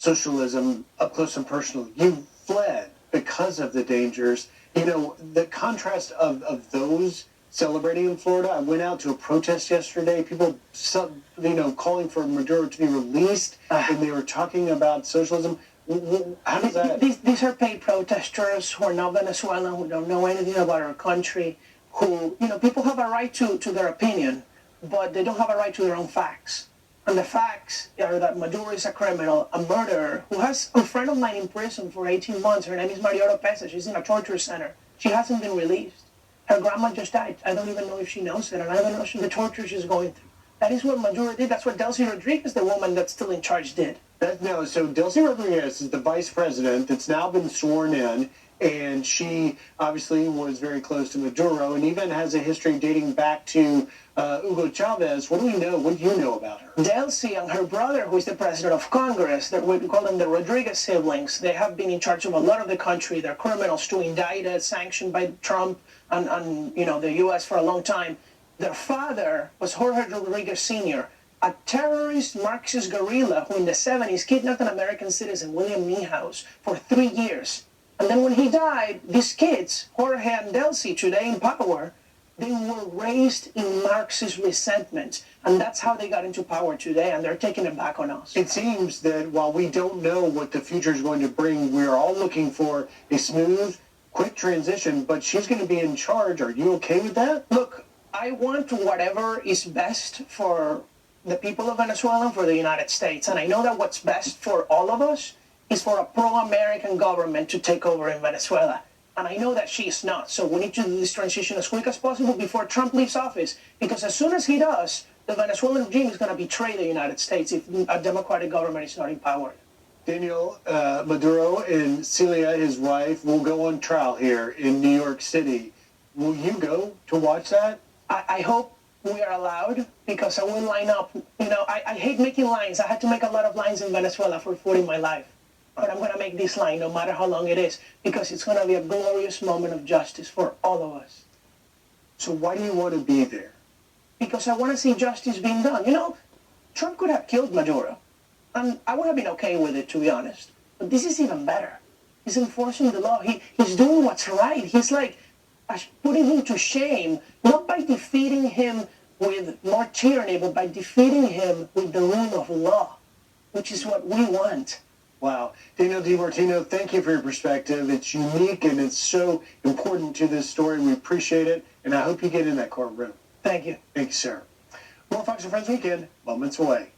socialism up close and personal. You fled because of the dangers. You know, the contrast of those celebrating in Florida. I went out to a protest yesterday. People, calling for Maduro to be released, and they were talking about socialism. How does that? These are paid protesters who are not Venezuelan, who don't know anything about our country, who, people have a right to their opinion, but they don't have a right to their own facts. And the facts are that Maduro is a criminal, a murderer, who has a friend of mine in prison for 18 months. Her name is Mariota Pesa. She's in a torture center. She hasn't been released. Her grandma just died. I don't even know if she knows it, and I don't know the torture she's going through. That is what Maduro did. That's what Delcy Rodriguez, the woman that's still in charge, did. So Delcy Rodriguez is the vice president that's now been sworn in, and she obviously was very close to Maduro and even has a history dating back to Hugo Chavez. What do we know? What do you know about her? Delcy and her brother, who is the president of Congress, we call them the Rodriguez siblings. They have been in charge of a lot of the country. They're criminals too, indicted, sanctioned by Trump and the U.S. for a long time. Their father was Jorge Rodriguez Sr., a terrorist Marxist guerrilla who in the 70s kidnapped an American citizen, William Niehaus, for 3 years. And then when he died, these kids, Jorge and Delcy, today in power, they were raised in Marxist resentment. And that's how they got into power today, and they're taking it back on us. It seems that while we don't know what the future is going to bring, we're all looking for a smooth, quick transition, but she's going to be in charge. Are you okay with that? Look, I want whatever is best for the people of Venezuela and for the United States. And I know that what's best for all of us is for a pro-American government to take over in Venezuela. And I know that she is not. So we need to do this transition as quick as possible before Trump leaves office. Because as soon as he does, the Venezuelan regime is going to betray the United States if a democratic government is not in power. Daniel, Maduro and Celia, his wife, will go on trial here in New York City. Will you go to watch that? I hope we are allowed, because I will line up. I hate making lines. I had to make a lot of lines in Venezuela for food in my life. But I'm going to make this line no matter how long it is, because it's going to be a glorious moment of justice for all of us. So why do you want to be there? Because I want to see justice being done. Trump could have killed Maduro, and I would have been okay with it, to be honest. But this is even better. He's enforcing the law. He's doing what's right. He's like putting him to shame, not by defeating him with more tyranny, but by defeating him with the rule of law, which is what we want. Wow. Daniel Martino, thank you for your perspective. It's unique and it's so important to this story. We appreciate it, and I hope you get in that courtroom. Thank you. Thank you, sir. More Fox and Friends Weekend, moments away.